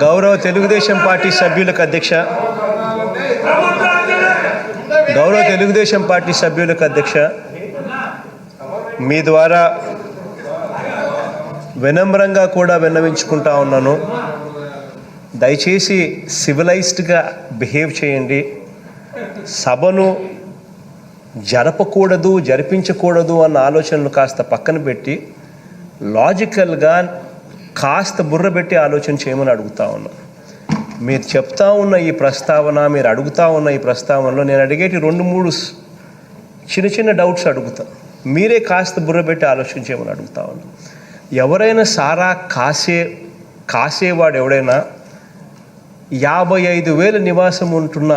గౌరవ తెలుగుదేశం పార్టీ సభ్యులకు అధ్యక్ష, మీ ద్వారా వినమ్రంగా కూడా విన్నవించుకుంటా ఉన్నాను. దయచేసి సివిలైజ్డ్గా బిహేవ్ చేయండి. సభను జరిపించకూడదు అన్న ఆలోచనలు కాస్త పక్కన పెట్టి లాజికల్గా కాస్త బుర్ర పెట్టి ఆలోచన చేయమని అడుగుతా ఉన్నా. మీరు చెప్తా ఉన్న ఈ ప్రస్తావన, మీరు అడుగుతా ఉన్న ఈ ప్రస్తావనలో నేను అడిగేటి 2-3 చిన్న డౌట్స్ అడుగుతా. మీరే కాస్త బుర్ర పెట్టి ఆలోచన చేయమని అడుగుతా ఉన్నా. ఎవరైనా సారా కాసేవాడు ఎవడైనా 55,000 నివాసం ఉంటున్న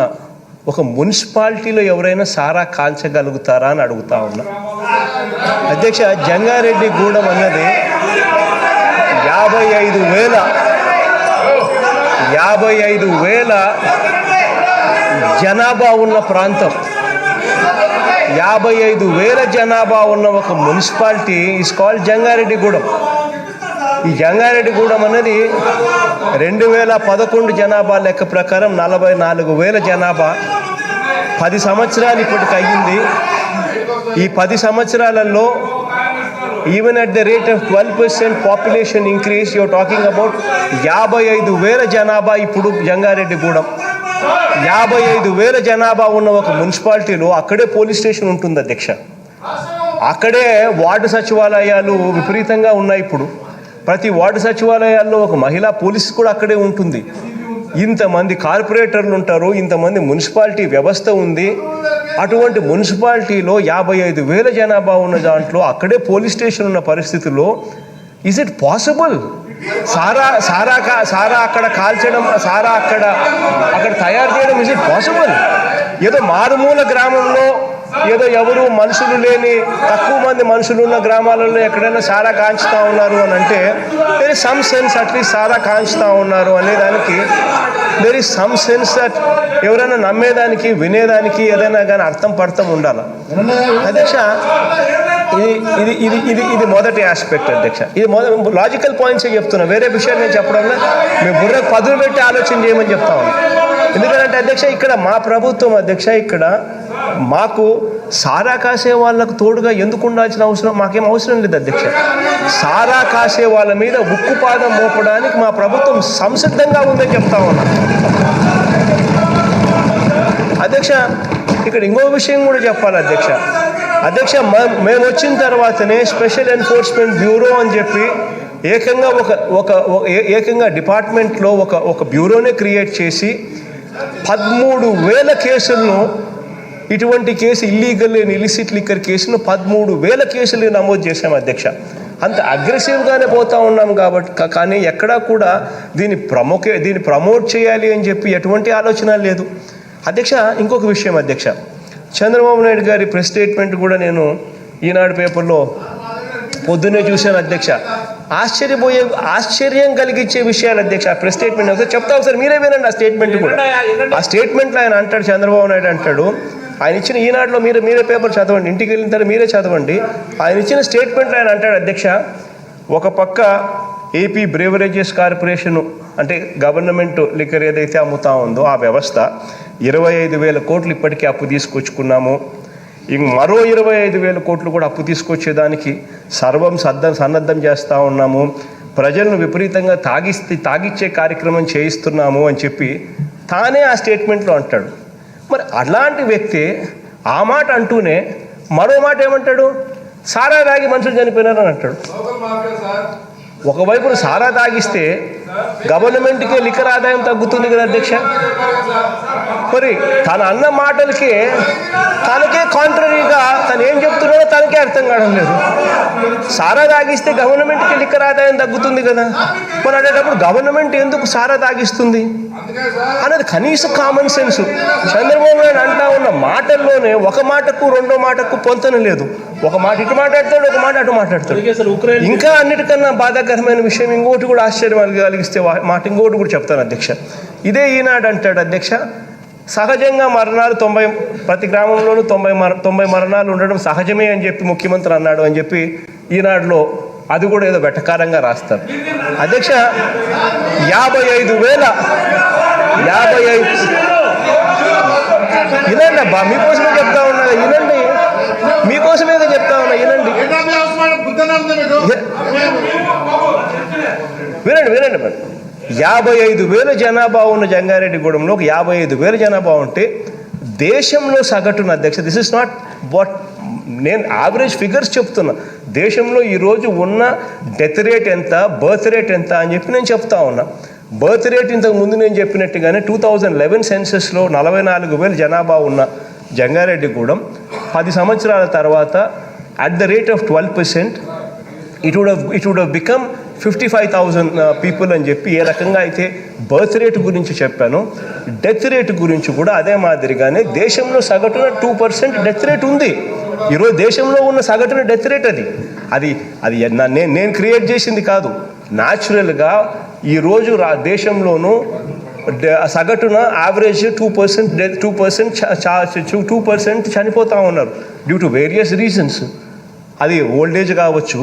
ఒక మున్సిపాలిటీలో ఎవరైనా సారా కాల్చగలుగుతారా అని అడుగుతా ఉన్నా. అధ్యక్ష, జంగారెడ్డి గూడెం అన్నది 55,000 జనాభా ఉన్న ప్రాంతం. 55,000 జనాభా ఉన్న ఒక municipality is called Jangareddy Gudem. ఈ జంగారెడ్డి గూడెం అన్నది 2011 జనాభా లెక్క ప్రకారం 44,000 జనాభా. 10 సంవత్సరాలు ఇప్పటికి అయ్యింది. ఈ 10 సంవత్సరాలలో even at the rate of 12% population increase, you're talking about 55,000 జనాభా. ఇప్పుడు జంగారెడ్డి గూడెం 55,000 జనాభా ఉన్న ఒక మున్సిపాలిటీలో అక్కడే పోలీస్ స్టేషన్ ఉంటుంది అధ్యక్ష. అక్కడే వార్డు సచివాలయాలు విపరీతంగా ఉన్నాయి. ఇప్పుడు ప్రతి వార్డు సచివాలయాల్లో ఒక మహిళా పోలీస్ కూడా అక్కడే ఉంటుంది. ఇంతమంది కార్పొరేటర్లు ఉంటారు, ఇంతమంది మున్సిపాలిటీ వ్యవస్థ ఉంది. అటువంటి మున్సిపాలిటీలో 55,000 జనాభా ఉన్న దాంట్లో అక్కడే పోలీస్ స్టేషన్ ఉన్న పరిస్థితుల్లో ఈజ్ ఇట్ పాసిబుల్? సారా అక్కడ కాల్చడం, సారా అక్కడ తయారు చేయడం ఈజ్ ఇట్ పాసిబుల్? ఏదో మారుమూల గ్రామంలో, ఏదో ఎవరు మనుషులు లేని తక్కువ మంది మనుషులు ఉన్న గ్రామాలలో ఎక్కడైనా సారా కాంచుతూ ఉన్నారు అని అంటే there is some sense, at least సారా కాంచుతూ ఉన్నారు అనేదానికి there is some sense that ఎవరైనా నమ్మేదానికి, వినేదానికి ఏదైనా కానీ అర్థం ఉండాలి. అధ్యక్ష, ఇది మొదటి ఆస్పెక్ట్ అధ్యక్ష. ఇది లాజికల్ పాయింట్సే చెప్తున్నా, వేరే విషయాలు నేను చెప్పడంలో మీ బుర్రకు పదులు పెట్టి ఆలోచన చేయమని చెప్తా ఉన్నా. ఎందుకంటే అధ్యక్ష, ఇక్కడ మా ప్రభుత్వం అధ్యక్ష, ఇక్కడ మాకు సారా కాసే వాళ్ళకు తోడుగా ఎందుకు ఉండాల్సిన అవసరం మాకేం అవసరం లేదు అధ్యక్ష. సారా కాసే వాళ్ళ మీద ఉక్కుపాదం మోపడానికి మా ప్రభుత్వం సంసిద్ధంగా ఉందని చెప్తా ఉన్నా అధ్యక్ష. ఇక్కడ ఇంకో విషయం కూడా చెప్పాలి అధ్యక్ష. మేము వచ్చిన తర్వాతనే స్పెషల్ ఎన్ఫోర్స్మెంట్ బ్యూరో అని చెప్పి ఏకంగా డిపార్ట్మెంట్లో ఒక బ్యూరోనే క్రియేట్ చేసి 13,000 కేసులను, ఇటువంటి case illegal and illicit liquor కేసును 13,000 కేసులు నమోదు చేశాం అధ్యక్ష. అంత అగ్రెసివ్గానే పోతా ఉన్నాం కాబట్టి, కానీ ఎక్కడా కూడా దీన్ని ప్రమోట్ చేయాలి అని చెప్పి ఎటువంటి ఆలోచన లేదు అధ్యక్ష. ఇంకొక విషయం అధ్యక్ష, చంద్రబాబు నాయుడు గారి ప్రెస్ స్టేట్మెంట్ కూడా నేను ఈనాడు పేపర్లో పొద్దున్నే చూశాను అధ్యక్ష. ఆశ్చర్యం కలిగించే విషయాలు అధ్యక్ష. ఆ ప్రెస్ స్టేట్మెంట్ ఒకసారి చెప్తా, ఒకసారి మీరే వినండి ఆ స్టేట్మెంట్ కూడా. ఆ స్టేట్మెంట్లో ఆయన అంటాడు, చంద్రబాబు నాయుడు అంటాడు, ఆయన ఇచ్చిన ఈనాడులో మీరే పేపర్ చదవండి, ఇంటికి వెళ్ళిన తర్వాత మీరే చదవండి. ఆయన ఇచ్చిన స్టేట్మెంట్లో ఆయన అంటాడు అధ్యక్ష, ఒక పక్క ఏపీ బ్రేవరేజెస్ కార్పొరేషను అంటే గవర్నమెంట్ లిక్కర్ ఏదైతే అమ్ముతా ఉందో ఆ వ్యవస్థ 25,000 కోట్లు ఇప్పటికీ అప్పు తీసుకొచ్చుకున్నాము. ఇంక మరో 25,000 కోట్లు కూడా అప్పు తీసుకొచ్చేదానికి సన్నద్ధం చేస్తూ ఉన్నాము. ప్రజలను విపరీతంగా తాగిచ్చే కార్యక్రమం చేయిస్తున్నాము అని చెప్పి తానే ఆ స్టేట్మెంట్లో అంటాడు. మరి అలాంటి వ్యక్తి ఆ మాట అంటూనే మరో మాట ఏమంటాడు, సారా తాగి మనుషులు చనిపోయినారని అంటాడు. ఒకవైపు సారా తాగిస్తే గవర్నమెంట్కే లిక్కర్ ఆదాయం తగ్గుతుంది కదా అధ్యక్ష. మరి తన అన్న మాటలకే తనకే కాంట్రరీగా తను ఏం చెప్తున్నాడో తనకే అర్థం కావడం లేదు. సారా తాగిస్తే గవర్నమెంట్కి లిక్కర్ ఆదాయం తగ్గుతుంది కదా, మరి అనేటప్పుడు గవర్నమెంట్ ఎందుకు సారా తాగిస్తుంది అనేది కనీస కామన్ సెన్స్. చంద్రబాబు నాయుడు అంటా ఉన్న మాటల్లోనే ఒక మాటకు రెండో మాటకు పొంతన లేదు. ఒక మాట ఇటు మాట్లాడతాడు, ఒక మాట అటు మాట్లాడతాడు. ఇంకా అన్నిటికన్నా బాధాకరమైన విషయం ఇంకోటి కూడా ఆశ్చర్యం కలిగిస్తే మాట ఇంకోటి కూడా చెప్తాను అధ్యక్ష. ఇదే ఈనాడు అంటాడు అధ్యక్ష, సహజంగా మరణాలు ప్రతి గ్రామంలోనూ 90 మరణాలు ఉండడం సహజమే అని చెప్పి ముఖ్యమంత్రి అన్నాడు అని చెప్పి ఈనాడులో అది కూడా ఏదో వెటకారంగా రాస్తారు. అధ్యక్ష 55,000 వినండి అబ్బా, మీకోసమే చెప్తా ఉన్నా, వినండి, మీకోసమే చెప్తా ఉన్నా, వినండి వినండి మరి 55,000 జనాభా ఉన్న జంగారెడ్డిగూడెంలో ఒక 55,000 జనాభా ఉంటే దేశంలో సగటున అధ్యక్ష, దిస్ ఇస్ నాట్ వాట్ నేను యావరేజ్ ఫిగర్స్ చెప్తున్నా, దేశంలో ఈరోజు ఉన్న డెత్ రేట్ ఎంత, బర్త్ రేట్ ఎంత అని చెప్పి నేను చెప్తా ఉన్నా. బర్త్ రేట్ ఇంతకు ముందు నేను చెప్పినట్టుగానే 2011 సెన్సెస్లో 44,000 జనాభా ఉన్న జంగారెడ్డిగూడెం 10 సంవత్సరాల తర్వాత at the rate of 12% it would have become 55,000 people అని చెప్పి ఏ రకంగా అయితే బర్త్ రేట్ గురించి చెప్పాను, డెత్ రేట్ గురించి కూడా అదే మాదిరిగానే దేశంలో సగటున 2% డెత్ రేట్ ఉంది. ఈరోజు దేశంలో ఉన్న సగటున డెత్ రేట్ అది నేను క్రియేట్ చేసింది కాదు. న్యాచురల్గా ఈరోజు దేశంలోనూ సగటున యావరేజ్ 2% చనిపోతూ ఉన్నారు డ్యూ టు వేరియస్ రీజన్స్. అది ఓల్డేజ్ కావచ్చు,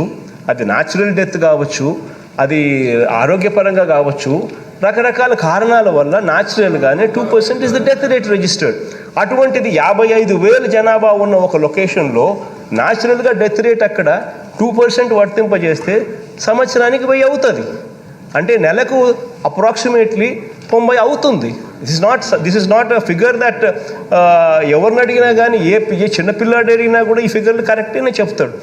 అది న్యాచురల్ డెత్ కావచ్చు, అది ఆరోగ్యపరంగా కావచ్చు, రకరకాల కారణాల వల్ల న్యాచురల్గానే 2% is the death rate registered. అటువంటిది 55,000 జనాభా ఉన్న ఒక లొకేషన్లో న్యాచురల్గా డెత్ రేట్ అక్కడ 2% వర్తింపజేస్తే సంవత్సరానికి 1000 అవుతుంది, అంటే నెలకు అప్రాక్సిమేట్లీ 90 అవుతుంది. This is not a figure that ఎవరిని అడిగినా కానీ ఏ చిన్నపిల్లాడు అడిగినా కూడా ఈ ఫిగర్లు కరెక్ట్గానే చెప్తాడు.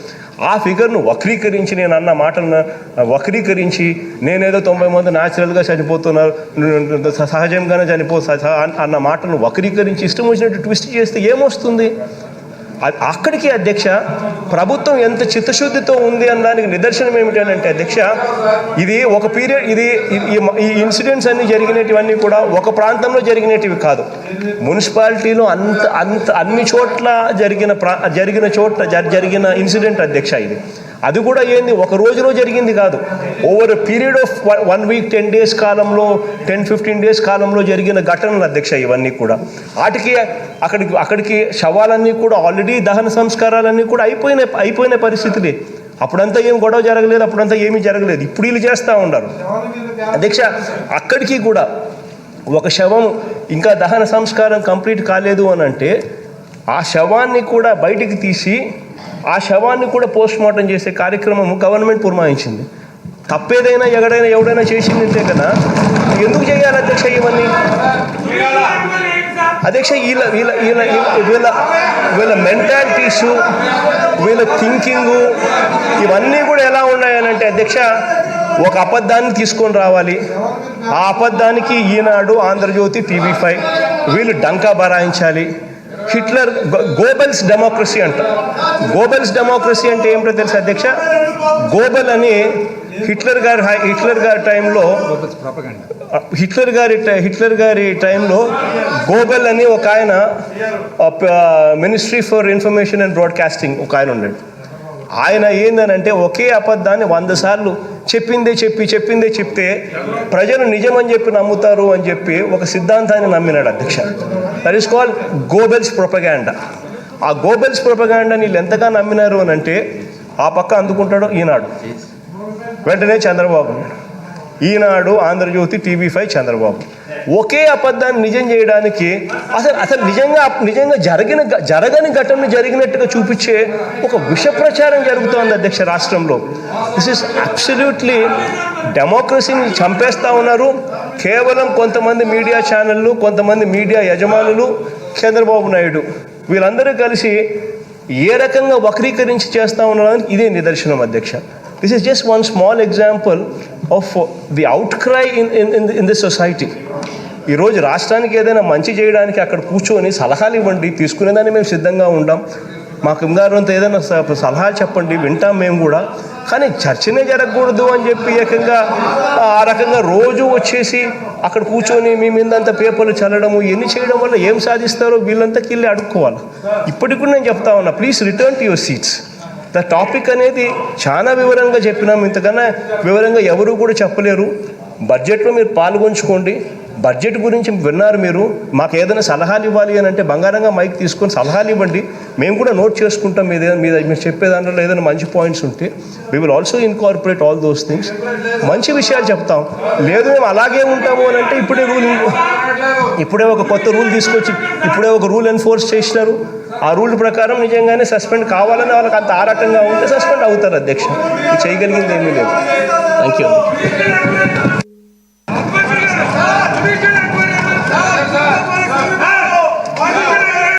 ఆ ఫిగర్ను వక్రీకరించి నేను అన్న మాటలను వక్రీకరించి నేనేదో 90 మంది న్యాచురల్గా చనిపోతున్నారు, సహజంగానే అన్న మాటను వక్రీకరించి ఇష్టం వచ్చినట్టు ట్విస్ట్ చేస్తే ఏమొస్తుంది? అక్కడికి అధ్యక్ష ప్రభుత్వం ఎంత చిత్తశుద్ధితో ఉంది అన్నదానికి నిదర్శనం ఏమిటంటే అధ్యక్ష, ఇది ఒక పీరియడ్, ఈ ఇన్సిడెంట్స్ అన్నీ జరిగినటివన్నీ కూడా ఒక ప్రాంతంలో జరిగినటివి కాదు, మున్సిపాలిటీలో అన్ని చోట్ల జరిగిన ఇన్సిడెంట్ అధ్యక్ష. ఇది అది కూడా ఏంది ఒక రోజులో జరిగింది కాదు, over period of 1 week 10 days కాలంలో 10-15 డేస్ కాలంలో జరిగిన ఘటనలు అధ్యక్ష. ఇవన్నీ కూడా వాటికి అక్కడికి శవాలన్నీ కూడా ఆల్రెడీ దహన సంస్కారాలన్నీ కూడా అయిపోయిన పరిస్థితులే. అప్పుడంతా ఏం గొడవ జరగలేదు, అప్పుడంతా ఏమీ జరగలేదు, ఇప్పుడు వీళ్ళు చేస్తూ ఉన్నారు అధ్యక్ష. అక్కడికి కూడా ఒక శవం ఇంకా దహన సంస్కారం కంప్లీట్ కాలేదు అని అంటే ఆ శవాన్ని కూడా బయటికి తీసి ఆ శవాన్ని కూడా పోస్ట్ మార్టం చేసే కార్యక్రమం గవర్నమెంట్ పురమాయించింది. తప్పేదైనా ఎవడైనా చేసిందంటే కదా ఎందుకు చేయాలి అధ్యక్ష ఇవన్నీ? అధ్యక్ష వీళ్ళ మెంటాలిటీసు, వీళ్ళ థింకింగు ఇవన్నీ కూడా ఎలా ఉన్నాయనంటే అధ్యక్ష, ఒక అబద్ధాన్ని తీసుకొని రావాలి, ఆ అబద్ధానికి ఈనాడు, ఆంధ్రజ్యోతి, TV5 వీళ్ళు డంకా బరాయించాలి. హిట్లర్ గోబెల్స్ డెమోక్రసీ అంట. గోబెల్స్ డెమోక్రసీ అంటే ఏమిటో తెలుసు అధ్యక్ష? గోబెల్ అని హిట్లర్ గారి టైంలో గోబెల్ అని ఒక ఆయన ministry for information and broadcasting ఒక ఆయన ఉన్నాడు. ఆయన ఏందనంటే ఒకే అబద్ధాన్ని 100 సార్లు చెప్పిందే చెప్తే ప్రజలు నిజమని చెప్పి నమ్ముతారు అని చెప్పి ఒక సిద్ధాంతాన్ని నమ్మినాడు అధ్యక్ష. That is called Goebbels propaganda. ఆ గోబెల్స్ ప్రొపగాండాని వీళ్ళు ఎంతగా నమ్మినారు అని అంటే ఆ పక్క అందుకుంటాడు ఈనాడు, వెంటనే చంద్రబాబు, ఈనాడు, ఆంధ్రజ్యోతి, TV5 చంద్రబాబు. ఒకే అబద్ధాన్ని నిజం చేయడానికి అసలు నిజంగా జరగని ఘటనలు జరిగినట్టుగా చూపించే ఒక విష ప్రచారం జరుగుతోంది అధ్యక్ష రాష్ట్రంలో. దిస్ ఈస్ అబ్సల్యూట్లీ డెమోక్రసీని చంపేస్తూ ఉన్నారు. కేవలం కొంతమంది మీడియా ఛానళ్ళు, కొంతమంది మీడియా యజమానులు, చంద్రబాబు నాయుడు వీళ్ళందరూ కలిసి ఏ రకంగా వక్రీకరించి చేస్తూ ఉన్నారని ఇదే నిదర్శనం అధ్యక్ష. This is just one small example of the outcry in this society. ఈరోజు రాష్ట్రానికి ఏదైనా మంచి చేయడానికి అక్కడ కూర్చొని సలహాలు ఇవ్వండి, తీసుకునేదాన్ని మేము సిద్ధంగా ఉంటాం. మాకు ఇంగారంతో ఏదైనా సలహాలు చెప్పండి, వింటాం మేము కూడా. కానీ చర్చనే జరగకూడదు అని చెప్పి ఏకంగా ఆ రకంగా రోజు వచ్చేసి అక్కడ కూర్చొని మీ మీదంతా పేపర్లు చల్లడము ఎన్ని చేయడం వల్ల ఏం సాధిస్తారో వీళ్ళంతా కిళ్ళి అడుక్కోవాలి. ఇప్పటికి కూడా నేను చెప్తా ఉన్నా, please return to your seats. The topic అనేది చాలా వివరంగా చెప్పినాము, ఇంతకన్నా వివరంగా ఎవరు కూడా చెప్పలేరు. బడ్జెట్లో మీరు పాల్గొంచుకోండి, బడ్జెట్ గురించి విన్నారు మీరు. మాకు ఏదైనా సలహాలు ఇవ్వాలి అని అంటే బంగారంగా మైక్ తీసుకొని సలహాలు ఇవ్వండి, మేము కూడా నోట్ చేసుకుంటాం. మీరు చెప్పే దాంట్లో ఏదైనా మంచి పాయింట్స్ ఉంటే we will also incorporate all those things. మంచి విషయాలు చెప్తాం. లేదు మేము అలాగే ఉంటాము అని అంటే ఇప్పుడే ఒక కొత్త రూల్ తీసుకొచ్చి ఇప్పుడే ఒక రూల్ ఎన్ఫోర్స్ చేసినారు. ఆ రూల్ ప్రకారం నిజంగానే సస్పెండ్ కావాలని వాళ్ళకి అంత ఆరాటంగా ఉంటే సస్పెండ్ అవుతారు అధ్యక్ష. చేయగలిగింది ఏమీ లేదు. Thank you.